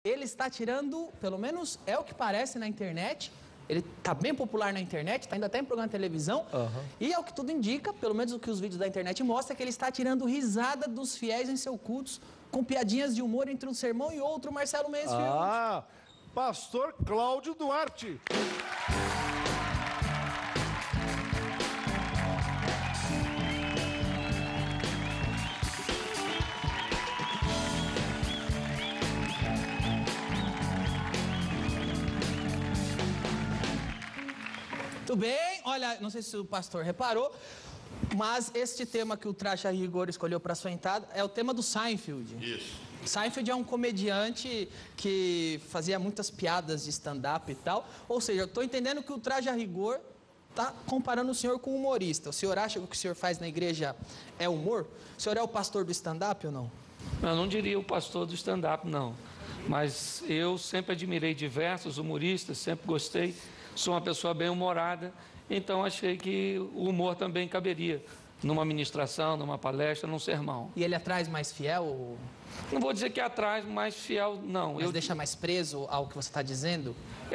Ele está tirando, pelo menos é o que parece na internet, ele está bem popular na internet, está indo até em programa de televisão, e é o que tudo indica, pelo menos o que os vídeos da internet mostram, é que ele está tirando risada dos fiéis em seus cultos, com piadinhas de humor entre um sermão e outro, Marcelo Mendes. Pastor Cláudio Duarte. Muito bem, olha, não sei se o pastor reparou, mas este tema que o Trash a Rigor escolheu para sua entrada é o tema do Seinfeld. Isso. Seinfeld é um comediante que fazia muitas piadas de stand-up e tal, ou seja, eu estou entendendo que o Trash a Rigor está comparando o senhor com um humorista. O senhor acha que o que o senhor faz na igreja é humor? O senhor é o pastor do stand-up ou não? Eu não diria o pastor do stand-up, não. Mas eu sempre admirei diversos humoristas, sempre gostei. Sou uma pessoa bem-humorada, então achei que o humor também caberia numa ministração, numa palestra, num sermão. E ele atrai mais fiel? Ou... Não vou dizer que atrai mais fiel, não. Mas deixa mais preso ao que você está dizendo?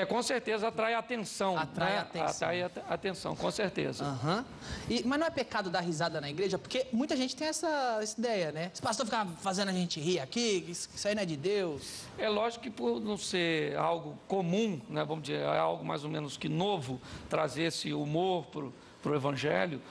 Com certeza atrai atenção. Atrai atenção. Atrai atenção, com certeza. Mas não é pecado dar risada na igreja? Porque muita gente tem essa ideia, né? Esse pastor fica fazendo a gente rir aqui, isso aí não é de Deus. É lógico que por não ser algo comum, né, vamos dizer, é algo mais ou menos que novo, trazer esse humor para o evangelho,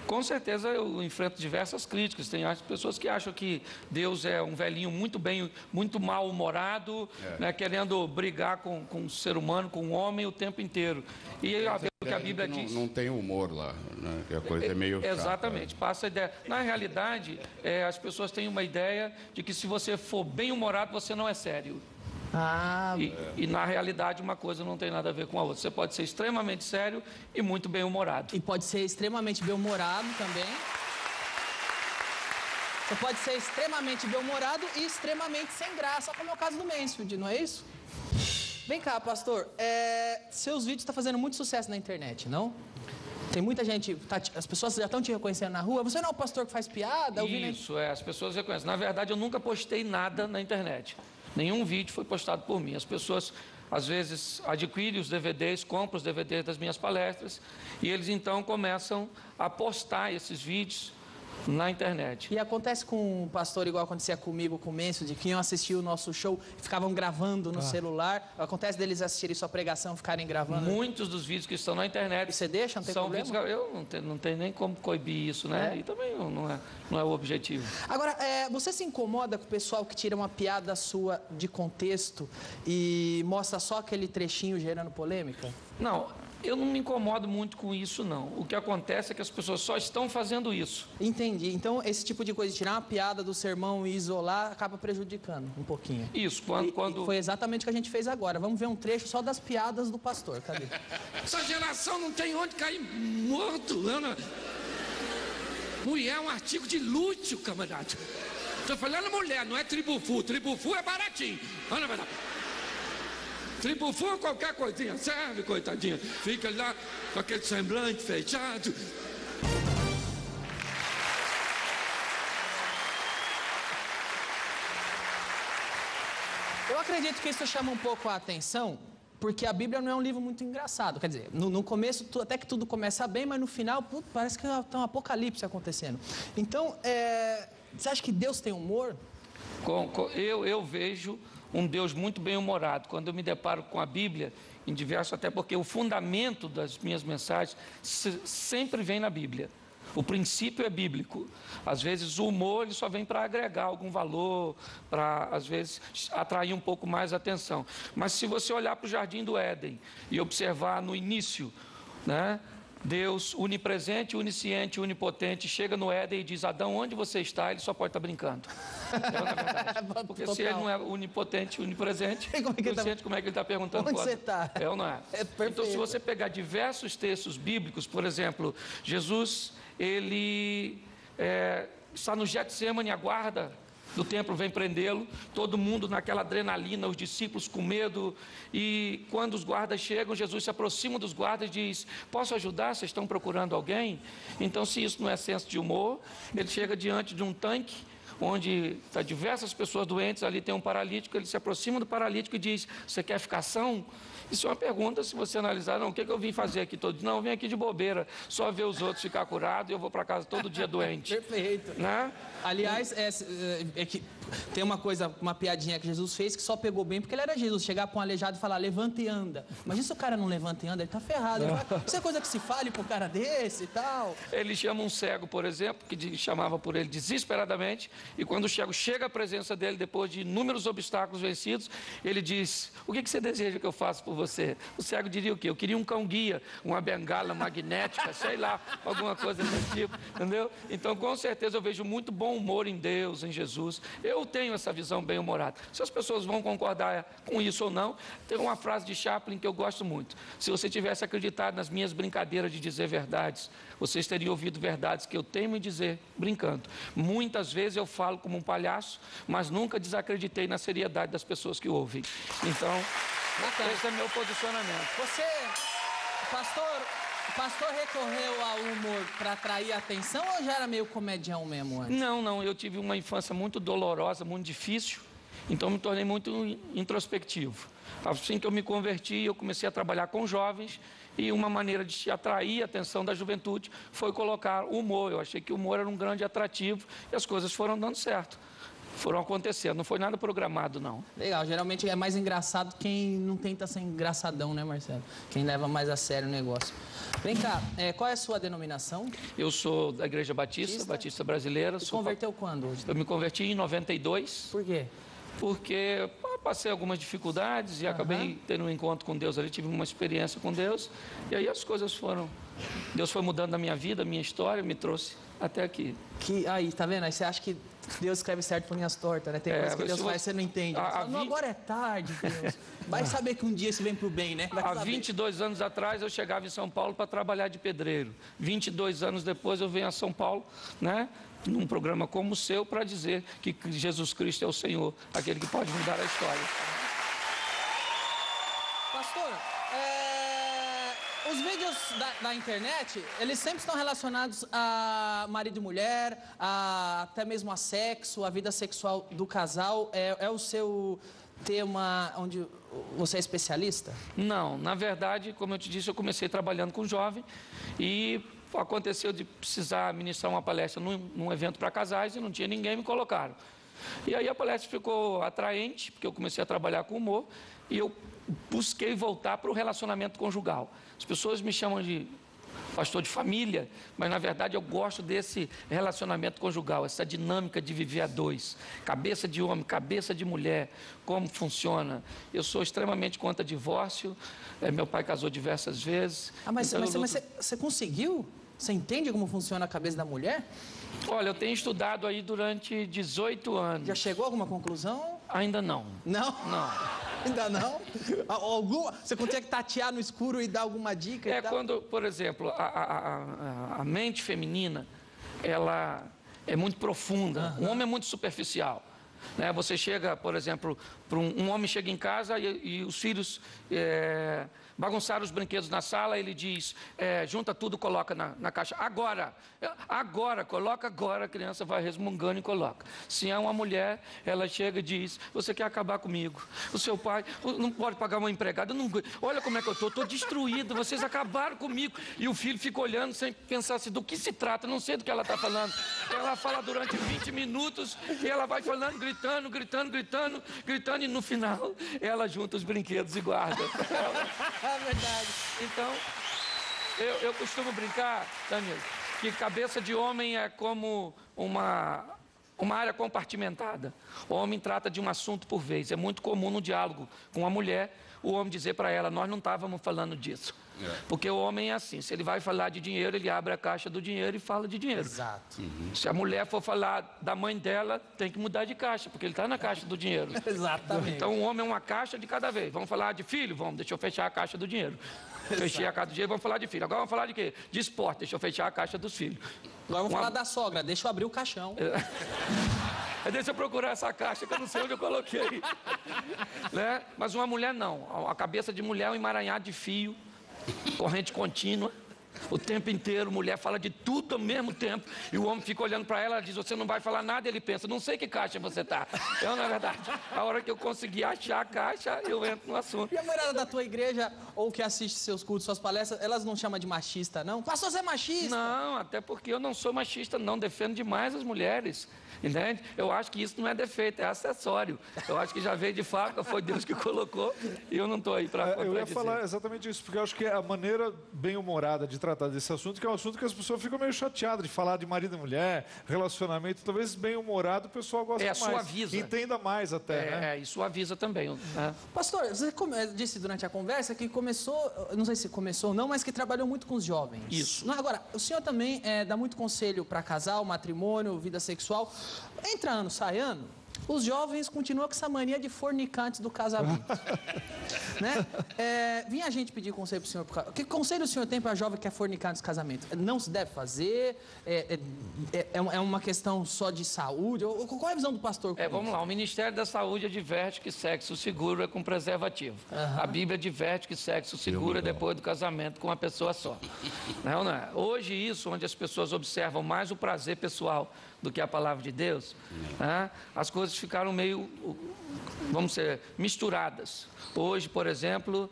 com certeza eu enfrento diversas críticas. Tem pessoas que acham que Deus é um velhinho muito mal-humorado, né, querendo brigar com o ser humano, com o homem o tempo inteiro. E o que a Bíblia diz... Não tem humor lá, né? Que a coisa é meio chata. Exatamente, passa a ideia. Na realidade, as pessoas têm uma ideia de que se você for bem-humorado, você não é sério. E na realidade uma coisa não tem nada a ver com a outra. Você pode ser extremamente sério e muito bem-humorado. E pode ser extremamente bem-humorado também. Você pode ser extremamente bem-humorado e extremamente sem graça, como é o caso do Mansfield, não é isso? Vem cá, pastor, seus vídeos estão fazendo muito sucesso na internet, não? Tem muita gente, as pessoas já estão te reconhecendo na rua. Você não é o pastor que faz piada? Isso, as pessoas reconhecem. Na verdade, eu nunca postei nada na internet. Nenhum vídeo foi postado por mim. As pessoas, às vezes, adquirem os DVDs, compram os DVDs das minhas palestras, e eles, então, começam a postar esses vídeos na internet. E acontece com o pastor igual acontecia comigo, com o Mencio, de que iam assistir o nosso show e ficavam gravando no celular. Acontece deles assistirem sua pregação e ficarem gravando? Muitos dos vídeos que estão na internet... E você deixa? Não tem problema? Vídeos, eu não tenho nem como coibir isso, né? E também não é o objetivo. Agora, você se incomoda com o pessoal que tira uma piada sua de contexto e mostra só aquele trechinho gerando polêmica? Não, eu não me incomodo muito com isso, não. O que acontece é que as pessoas só estão fazendo isso. Entendi. Então, esse tipo de coisa, tirar uma piada do sermão e isolar, acaba prejudicando um pouquinho. Isso, quando... Foi exatamente o que a gente fez agora. Vamos ver um trecho só das piadas do pastor. Cadê? Essa geração não tem onde cair morto, Ana. Mulher é um artigo de luxo, camarada. Estou falando mulher, não é tribufu. Tribufu é baratinho. Ana, vai lá. Tribufu, qualquer coisinha serve, coitadinha. Fica lá com aquele semblante fechado. Eu acredito que isso chama um pouco a atenção, porque a Bíblia não é um livro muito engraçado. Quer dizer, no começo, até que tudo começa bem, mas no final, parece que tem um apocalipse acontecendo. Então, você acha que Deus tem humor? Eu vejo um Deus muito bem-humorado. Quando eu me deparo com a Bíblia, em diversos, até porque o fundamento das minhas mensagens sempre vem na Bíblia. O princípio é bíblico. Às vezes o humor ele só vem para agregar algum valor, para, às vezes, atrair um pouco mais a atenção. Mas se você olhar para o Jardim do Éden e observar no início, né? Deus, onipresente, onisciente, onipotente, chega no Éden e diz: Adão, onde você está? Ele só pode estar brincando. Na verdade. Porque se ele não é onipotente, onipresente, onisciente, como é que ele está perguntando? Onde você está? É ou não é? Então, se você pegar diversos textos bíblicos, por exemplo, Jesus, ele está no Getsemane, aguarda do templo, vem prendê-lo, todo mundo naquela adrenalina, os discípulos com medo, e quando os guardas chegam, Jesus se aproxima dos guardas e diz: posso ajudar? Vocês estão procurando alguém? Então, se isso não é senso de humor, ele chega diante de um tanque onde está diversas pessoas doentes, ali tem um paralítico, ele se aproxima do paralítico e diz, você quer ficar são? Isso é uma pergunta, se você analisar, não, o que eu vim fazer aqui todo dia? Não, eu vim aqui de bobeira, só ver os outros ficar curados e eu vou para casa todo dia doente. Perfeito. Né? Aliás, é que tem uma coisa, uma piadinha que Jesus fez que só pegou bem porque ele era Jesus. Chegar para um aleijado e falar, levanta e anda. Mas se o cara não levanta e anda, ele tá ferrado. Ele fala, isso é coisa que se fale para um cara desse e tal. Ele chama um cego, por exemplo, que chamava por ele desesperadamente, e quando o cego chega à presença dele, depois de inúmeros obstáculos vencidos, ele diz, o que você deseja que eu faça por você? O cego diria o quê? Eu queria um cão-guia, uma bengala magnética, sei lá, alguma coisa desse tipo, entendeu? Então, com certeza, eu vejo muito bom humor em Deus, em Jesus. Eu tenho essa visão bem-humorada. Se as pessoas vão concordar com isso ou não, tem uma frase de Chaplin que eu gosto muito. Se você tivesse acreditado nas minhas brincadeiras de dizer verdades, vocês teriam ouvido verdades que eu tenho em dizer brincando. Muitas vezes eu falo como um palhaço, mas nunca desacreditei na seriedade das pessoas que ouvem. Então, esse é meu posicionamento. Você, o pastor recorreu ao humor para atrair atenção ou já era meio comedião mesmo antes? Não, eu tive uma infância muito dolorosa, muito difícil, então me tornei muito introspectivo. Assim que eu me converti, eu comecei a trabalhar com jovens e uma maneira de atrair a atenção da juventude foi colocar o humor. Eu achei que o humor era um grande atrativo e as coisas foram dando certo. Foram acontecendo, não foi nada programado, não. Legal, geralmente é mais engraçado quem não tenta ser engraçadão, né, Marcelo? Quem leva mais a sério o negócio. Vem cá, qual é a sua denominação? Eu sou da Igreja Batista Brasileira. Você converteu quando? Eu me converti em 92. Por quê? Porque passei algumas dificuldades e acabei tendo um encontro com Deus ali, tive uma experiência com Deus, e aí as coisas foram... Deus foi mudando a minha vida, a minha história, me trouxe até aqui. Aí, tá vendo? Aí você acha que Deus escreve certo por linhas tortas, né? Tem coisas que Deus faz, você não entende. Não, agora é tarde, Deus. Vai saber que um dia se vem pro bem, né? Há 22 anos atrás eu chegava em São Paulo para trabalhar de pedreiro. 22 anos depois eu venho a São Paulo, né? Num programa como o seu, para dizer que Jesus Cristo é o Senhor, aquele que pode mudar a história. Pastor, os vídeos da internet, eles sempre estão relacionados a marido e mulher, até mesmo a sexo, a vida sexual do casal. É o seu tema onde você é especialista? Não, na verdade, como eu te disse, eu comecei trabalhando com jovem e aconteceu de precisar ministrar uma palestra num evento para casais e não tinha ninguém, me colocaram. E aí a palestra ficou atraente, porque eu comecei a trabalhar com humor e eu busquei voltar para o relacionamento conjugal. As pessoas me chamam de pastor de família, mas na verdade eu gosto desse relacionamento conjugal, essa dinâmica de viver a dois, cabeça de homem, cabeça de mulher, como funciona. Eu sou extremamente contra divórcio, meu pai casou diversas vezes. Mas você conseguiu? Você entende como funciona a cabeça da mulher? Olha, eu tenho estudado aí durante 18 anos. Já chegou a alguma conclusão? Ainda não. Não? Não. Ainda não? Você consegue tatear no escuro e dar alguma dica? Quando, por exemplo, a mente feminina, ela é muito profunda. O homem é muito superficial. Né? Você chega, por exemplo, um homem chega em casa e os filhos bagunçaram os brinquedos na sala, ele diz, junta tudo, coloca na caixa. Agora, coloca agora, a criança vai resmungando e coloca. Se é uma mulher, ela chega e diz, você quer acabar comigo? O seu pai não pode pagar uma empregada, olha como é que eu estou destruído, vocês acabaram comigo. E o filho fica olhando sem pensar assim, do que se trata, não sei do que ela está falando. Ela fala durante 20 minutos e ela vai falando, gritando, e no final ela junta os brinquedos e guarda. É verdade. Então, eu costumo brincar, Danilo, que cabeça de homem é como uma área compartimentada. O homem trata de um assunto por vez. É muito comum no diálogo com a mulher, o homem dizer para ela, nós não estávamos falando disso. Porque o homem é assim, se ele vai falar de dinheiro, ele abre a caixa do dinheiro e fala de dinheiro. Exato. Se a mulher for falar da mãe dela, tem que mudar de caixa, porque ele está na caixa do dinheiro. Exatamente. Então o homem é uma caixa de cada vez. Vamos falar de filho? Vamos, deixa eu fechar a caixa do dinheiro. Fechei a caixa do dinheiro, vamos falar de filho. Agora vamos falar de quê? De esporte, deixa eu fechar a caixa dos filhos. Agora vamos falar da sogra, deixa eu abrir o caixão. Deixa eu procurar essa caixa que eu não sei onde eu coloquei. Né? Mas uma mulher não. A cabeça de mulher é um emaranhado de fio, corrente contínua. O tempo inteiro, mulher fala de tudo ao mesmo tempo. E o homem fica olhando para ela, ela diz, você não vai falar nada. Ele pensa, não sei que caixa você tá. Então, na verdade, a hora que eu conseguir achar a caixa, eu entro no assunto. E a mulherada da tua igreja, ou que assiste seus cultos, suas palestras, elas não chamam de machista, não? Pastor, você é machista? Não, até porque eu não sou machista, não. Defendo demais as mulheres. Entende? Eu acho que isso não é defeito, é acessório. Eu acho que já veio de fábrica, foi Deus que colocou, e eu não estou aí para contradizer. Eu ia falar exatamente isso, porque eu acho que é a maneira bem-humorada de tratar desse assunto, que é um assunto que as pessoas ficam meio chateadas de falar de marido e mulher, relacionamento, talvez bem-humorado o pessoal gosta mais. Suaviza. Entenda mais até, né? E suaviza também. Né? Pastor, você disse durante a conversa que começou, não sei se começou ou não, mas que trabalhou muito com os jovens. Isso. Agora, o senhor também dá muito conselho para casal, matrimônio, vida sexual. Entra ano, sai ano, os jovens continuam com essa mania de fornicar antes do casamento. Né? Vinha a gente pedir conselho para o senhor. Que conselho o senhor tem para jovem que quer fornicar antes do casamento? Não se deve fazer? É uma questão só de saúde? Qual é a visão do pastor? Vamos lá, o Ministério da Saúde adverte que sexo seguro é com preservativo. A Bíblia adverte que sexo seguro é depois do casamento com uma pessoa só. Não é? Hoje isso, onde as pessoas observam mais o prazer pessoal do que a palavra de Deus, né? As coisas ficaram meio, vamos dizer, misturadas. Hoje, por exemplo,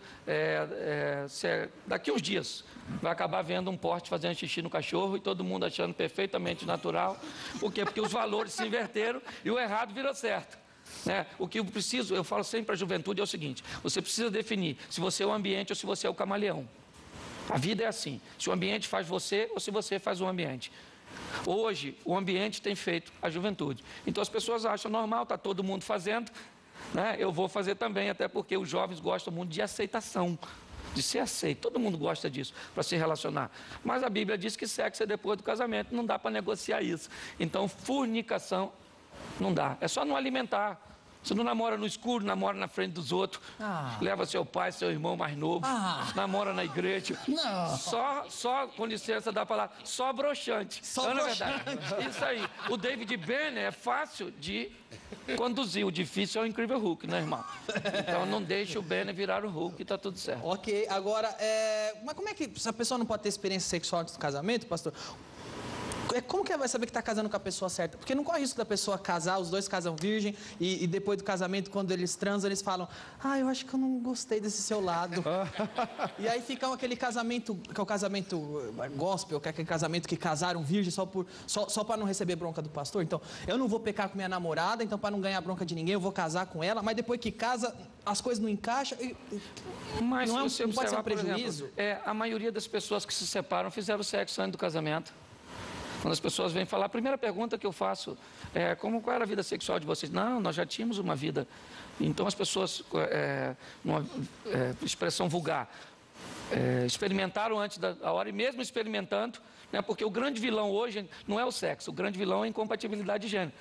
daqui uns dias, vai acabar vendo um porte fazendo xixi no cachorro e todo mundo achando perfeitamente natural. Por quê? Porque os valores se inverteram e o errado virou certo. Né? O que eu falo sempre para a juventude é o seguinte, você precisa definir se você é o ambiente ou se você é o camaleão. A vida é assim, se o ambiente faz você ou se você faz o ambiente. Hoje, o ambiente tem feito a juventude. Então, as pessoas acham normal, está todo mundo fazendo, né? Eu vou fazer também, até porque os jovens gostam muito de aceitação, de ser aceito. Todo mundo gosta disso, para se relacionar. Mas a Bíblia diz que sexo é depois do casamento, não dá para negociar isso. Então, fornicação, não dá. É só não alimentar. Você não namora no escuro, namora na frente dos outros. Leva seu pai, seu irmão mais novo. Namora na igreja. Não. Só, com licença da palavra, só broxante. Só broxante. Verdade. Isso aí. O David Banner é fácil de conduzir. O difícil é o incrível Hulk, né, irmão? Então não deixe o Banner virar o Hulk e tá tudo certo. Ok, agora, mas como é que a pessoa não pode ter experiência sexual antes do casamento, pastor? Como que ela vai saber que está casando com a pessoa certa? Porque não corre risco da pessoa casar, os dois casam virgem, e depois do casamento, quando eles transam, eles falam, eu acho que eu não gostei desse seu lado. E aí fica aquele casamento, que é o casamento gospel, que é aquele casamento que casaram virgem só para não receber bronca do pastor. Então, eu não vou pecar com minha namorada, então para não ganhar bronca de ninguém, eu vou casar com ela, mas depois que casa, as coisas não encaixam. Mas não pode ser um por prejuízo? Exemplo, a maioria das pessoas que se separam fizeram sexo antes do casamento. Quando as pessoas vêm falar, a primeira pergunta que eu faço é qual era a vida sexual de vocês? Não, nós já tínhamos uma vida. Então as pessoas, numa expressão vulgar, experimentaram antes da hora e mesmo experimentando, né, porque o grande vilão hoje não é o sexo, o grande vilão é a incompatibilidade de gênero.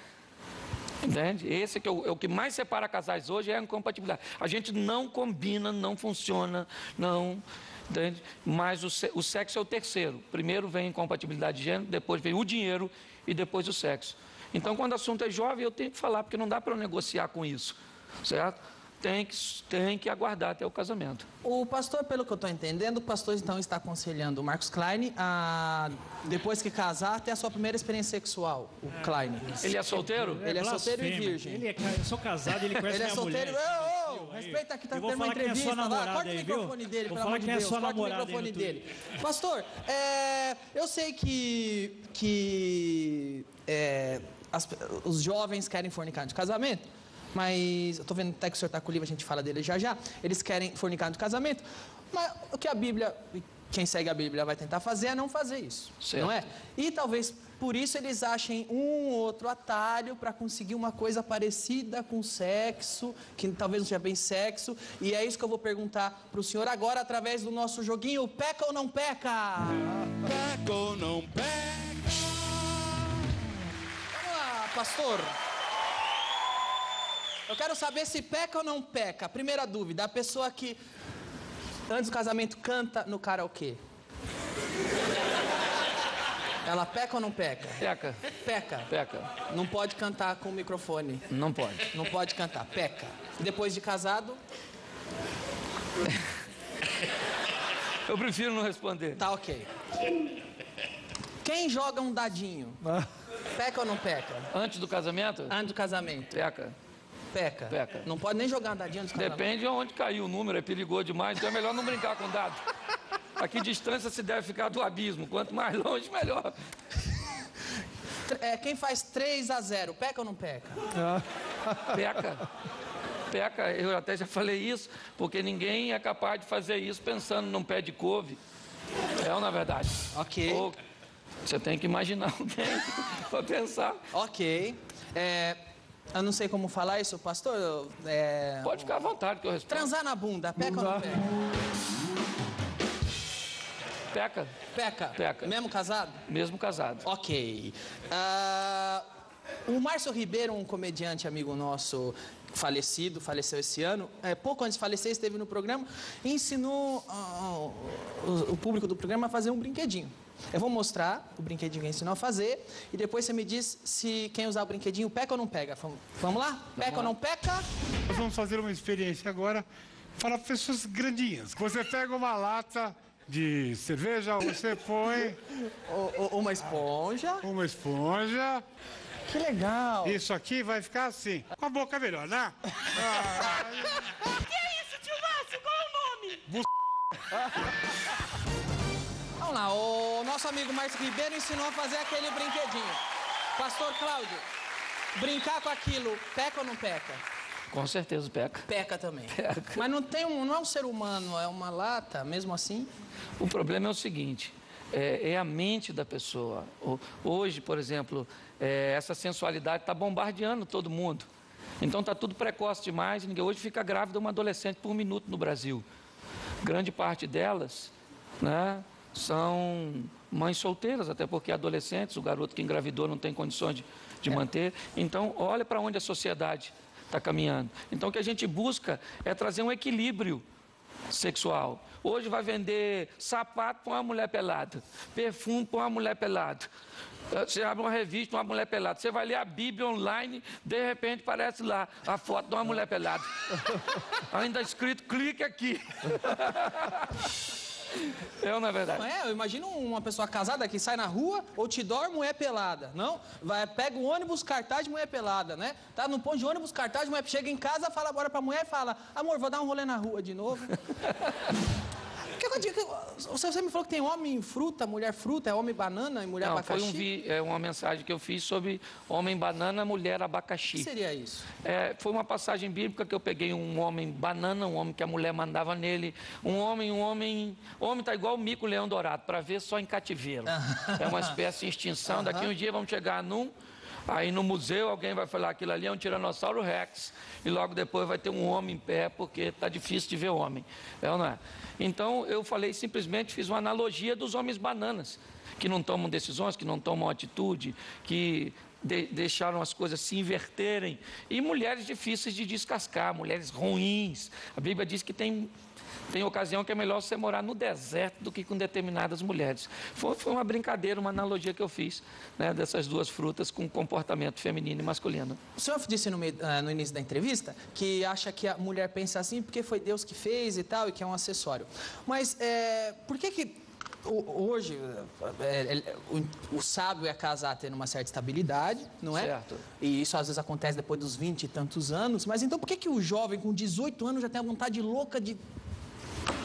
Entende? Esse que é o que mais separa casais hoje é a incompatibilidade. A gente não combina, não funciona, não... Entende? Mas o sexo é o terceiro. Primeiro vem a incompatibilidade de gênero, depois vem o dinheiro e depois o sexo. Então, quando o assunto é jovem, eu tenho que falar, porque não dá para eu negociar com isso, certo? Tem que aguardar até o casamento. O pastor, pelo que eu estou entendendo, o pastor então está aconselhando o Marcos Klein a, depois que casar, ter a sua primeira experiência sexual, o Klein. Ele é solteiro? Ele é solteiro e virgem. Eu sou casado e ele conhece ele é minha solteiro. mulher. Respeita aqui, tá tendo uma falar quem é entrevista sua lá. Corta o aí, microfone dele, Vou pelo falar amor de quem é Deus. sua Corta o namorada microfone aí no dele. Pastor, eu sei que os jovens querem fornicar de casamento, mas eu tô vendo até que o senhor tá com o livro, a gente fala dele já. Eles querem fornicar de casamento, mas o que a Bíblia, quem segue a Bíblia vai tentar fazer é não fazer isso, certo. Não é? E talvez por isso eles achem um ou outro atalho para conseguir uma coisa parecida com sexo, que talvez não seja bem sexo, e é isso que eu vou perguntar para o senhor agora através do nosso joguinho Peca ou Não Peca? Peca ou não peca? Vamos lá, pastor. Eu quero saber se peca ou não peca. Primeira dúvida, a pessoa que antes do casamento canta no karaokê. Ela peca ou não peca? Peca. Peca. Peca. Não pode cantar com o microfone. Não pode. Não pode cantar. Peca. Depois de casado? Eu prefiro não responder. Tá ok. Quem joga um dadinho, peca ou não peca? Antes do casamento? Antes do casamento. Peca. Peca. Peca. Não pode nem jogar um dadinho antes do casamento. Depende de onde caiu o número, é perigoso demais, então é melhor não brincar com dado. A que distância se deve ficar do abismo? Quanto mais longe, melhor. Quem faz 3-0, peca ou não peca? Peca. Peca, eu até já falei isso, porque ninguém é capaz de fazer isso pensando num pé de couve. É ou não é verdade? Ok. Ou você tem que imaginar alguém para pensar. Ok. Eu não sei como falar isso, pastor. Pode ficar à vontade que eu respondo. Transar na bunda, peca ou não peca? Peca. Peca. Peca. Mesmo casado? Mesmo casado. Ok. O Márcio Ribeiro, um comediante amigo nosso faleceu esse ano, pouco antes de falecer, esteve no programa e ensinou o público do programa a fazer um brinquedinho. Eu vou mostrar o brinquedinho que ele ensinou a fazer e depois você me diz se quem usar o brinquedinho peca ou não pega. Vamos lá? Peca ou não peca? Nós vamos fazer uma experiência agora para pessoas grandinhas. Você pega uma lata de cerveja, você põe Uma esponja. uma esponja. Que legal. Isso aqui vai ficar assim. Com a boca melhor, né? Que é isso, tio Márcio? Qual é o nome? Vamos lá, o nosso amigo Márcio Ribeiro ensinou a fazer aquele brinquedinho. Pastor Cláudio, brincar com aquilo, peca ou não peca? Com certeza peca. Peca também. Mas não é um ser humano, é uma lata, mesmo assim? O problema é o seguinte, é a mente da pessoa. Hoje, por exemplo, essa sensualidade está bombardeando todo mundo. Então está tudo precoce demais. Hoje fica grávida uma adolescente por minuto no Brasil. Grande parte delas, né, são mães solteiras, até porque adolescentes, o garoto que engravidou não tem condições de manter. Então, olha para onde a sociedade está caminhando. Então, o que a gente busca é trazer um equilíbrio sexual. Hoje vai vender sapato para uma mulher pelada, perfume para uma mulher pelada. Você abre uma revista, uma mulher pelada. Você vai ler a Bíblia online, de repente aparece lá a foto de uma mulher pelada. Ainda escrito, clique aqui. Não é verdade? Não é? Eu imagino uma pessoa casada que sai na rua, outdoor, mulher pelada, não? Pega o ônibus, cartaz de mulher pelada, né? Tá no ponto de ônibus, cartaz de mulher, chega em casa, fala agora pra mulher e fala, amor, vou dar um rolê na rua de novo. Você me falou que tem homem fruta, mulher fruta, é homem banana e mulher abacaxi? Foi uma mensagem que eu fiz sobre homem banana, mulher abacaxi. O que seria isso? Foi uma passagem bíblica que eu peguei um homem banana, um homem que a mulher mandava nele, um homem está igual o mico leão dourado, para ver só em cativeiro. É uma espécie em extinção, daqui um dia vamos chegar aí no museu alguém vai falar aquilo ali é um tiranossauro rex e logo depois vai ter um homem em pé porque está difícil de ver homem, não é? Então eu fiz uma analogia dos homens bananas, que não tomam decisões, que não tomam atitude, que deixaram as coisas se inverterem, e mulheres difíceis de descascar, mulheres ruins. A Bíblia diz que tem ocasião que é melhor você morar no deserto do que com determinadas mulheres. Foi uma brincadeira, uma analogia que eu fiz, né, dessas duas frutas com comportamento feminino e masculino. O senhor disse no início da entrevista que acha que a mulher pensa assim porque foi Deus que fez e tal, e que é um acessório. Mas por que hoje o sábio é casar tendo uma certa estabilidade, não é? Certo. E isso às vezes acontece depois dos 20 e tantos anos. Mas então por que o jovem com 18 anos já tem a vontade louca de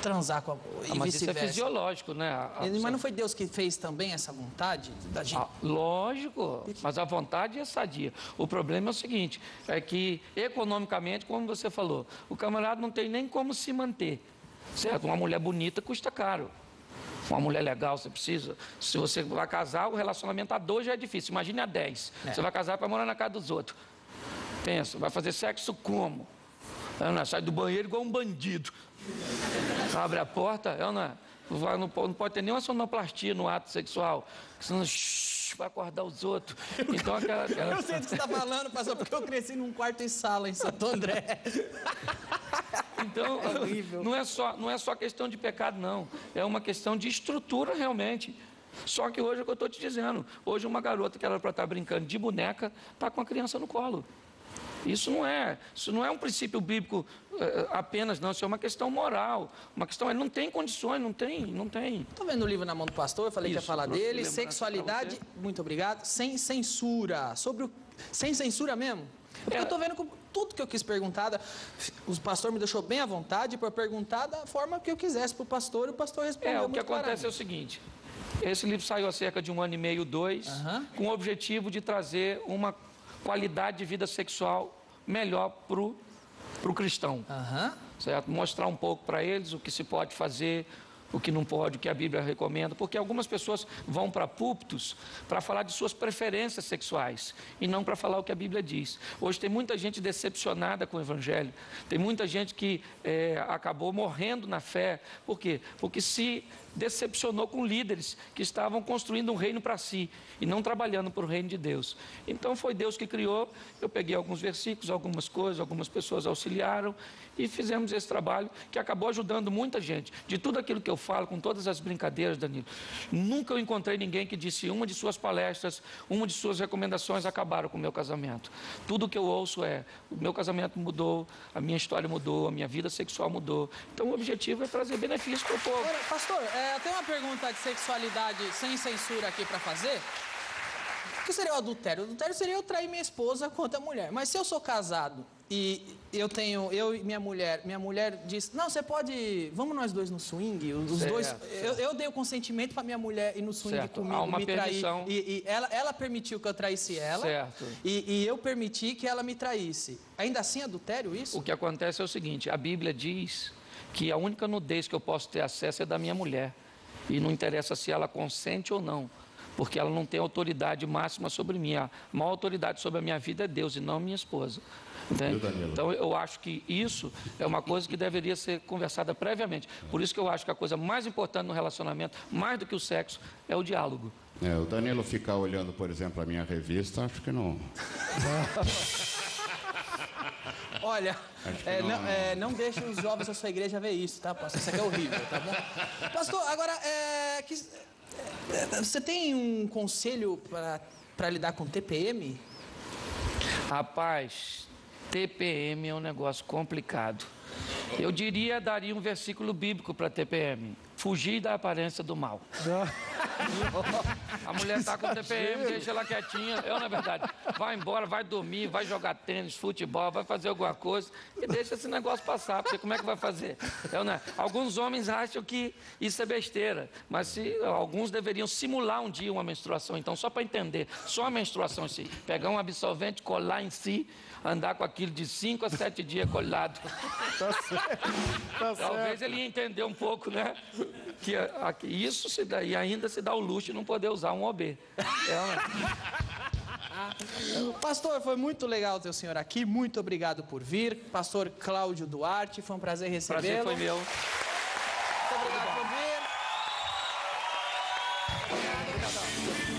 transar com a e mas isso é vice-versa? fisiológico, né? Mas não foi Deus que fez também essa vontade da gente? Lógico, mas a vontade é sadia. O problema é o seguinte, é que economicamente, como você falou, o camarada não tem nem como se manter, certo? Uma mulher bonita custa caro. Uma mulher legal, você precisa. Se você vai casar, o relacionamento a 2 já é difícil. Imagine a 10. Você vai casar para morar na casa dos outros. Pensa, vai fazer sexo como? Sai do banheiro igual um bandido. Abre a porta, não pode ter nenhuma sonoplastia no ato sexual, senão vai acordar os outros. Então, Eu sei do que você está falando, pastor, porque eu cresci num quarto e sala em Santo André. Então, não é só questão de pecado, não. É uma questão de estrutura, realmente. Só que hoje é o que eu estou te dizendo. Hoje uma garota que era para estar brincando de boneca, está com a criança no colo. Isso não é um princípio bíblico apenas, não. Isso é uma questão moral. Uma questão, ele não tem condições, não tem. Tô vendo o livro na mão do pastor, eu falei que ia falar dele. Sexualidade, muito obrigado, sem censura. Sem censura mesmo? Porque eu tô vendo que tudo que eu quis perguntar, o pastor me deixou bem à vontade para perguntar da forma que eu quisesse pro pastor, e o pastor respondeu o que acontece é o seguinte, esse livro saiu há cerca de 1 ano e meio, 2, com o objetivo de trazer uma qualidade de vida sexual melhor pro cristão, certo? Mostrar um pouco para eles o que se pode fazer, o que não pode, o que a Bíblia recomenda, porque algumas pessoas vão para púlpitos para falar de suas preferências sexuais e não para falar o que a Bíblia diz. Hoje tem muita gente decepcionada com o Evangelho, tem muita gente que acabou morrendo na fé. Por quê? Porque se decepcionou com líderes que estavam construindo um reino para si e não trabalhando para o reino de Deus. Então foi Deus que criou, eu peguei alguns versículos, algumas coisas, algumas pessoas auxiliaram e fizemos esse trabalho que acabou ajudando muita gente. De tudo aquilo que eu falo, com todas as brincadeiras, Danilo, nunca eu encontrei ninguém que disse uma de suas palestras, uma de suas recomendações acabaram com o meu casamento. Tudo que eu ouço o meu casamento mudou, a minha história mudou, a minha vida sexual mudou. Então o objetivo é trazer benefício para o povo. Agora, pastor, eu tenho uma pergunta de sexualidade sem censura aqui para fazer. O que seria o adultério? O adultério seria eu trair minha esposa com outra mulher. Mas se eu sou casado e eu e minha mulher diz, não, você pode, vamos nós dois no swing, os dois, eu dei o consentimento para minha mulher ir no swing comigo, me trair, e ela permitiu que eu traísse ela, e eu permiti que ela me traísse. Ainda assim é adultério isso? O que acontece é o seguinte, a Bíblia diz que a única nudez que eu posso ter acesso é da minha mulher, e não interessa se ela consente ou não, porque ela não tem autoridade máxima sobre mim. A maior autoridade sobre a minha vida é Deus e não minha esposa. Entende? Então eu acho que isso é uma coisa que deveria ser conversada previamente. Por isso que eu acho que a coisa mais importante no relacionamento, mais do que o sexo, é o diálogo. O Danilo ficar olhando, por exemplo, a minha revista, acho que não. Olha, não deixe os jovens da sua igreja ver isso, tá, pastor? Isso aqui é horrível, tá bom? Pastor, agora, você tem um conselho para lidar com TPM? Rapaz, TPM é um negócio complicado. Eu daria um versículo bíblico para TPM. Fugir da aparência do mal. A mulher está com TPM, deixa ela quietinha. Na verdade, vai embora, vai dormir, vai jogar tênis, futebol, vai fazer alguma coisa e deixa esse negócio passar, porque como é que vai fazer? Alguns homens acham que isso é besteira, mas alguns deveriam simular um dia uma menstruação. Então, só para entender, só a menstruação em si, pegar um absorvente, colar em si, andar com aquilo de 5 a 7 dias colado. Tá certo. Talvez ele ia entender um pouco, né? Que isso se dá, e ainda se dá o luxo de não poder usar um OB. Pastor, foi muito legal ter o senhor aqui. Muito obrigado por vir. Pastor Cláudio Duarte, foi um prazer recebê-lo. Prazer foi meu. Muito obrigado por vir. Obrigado.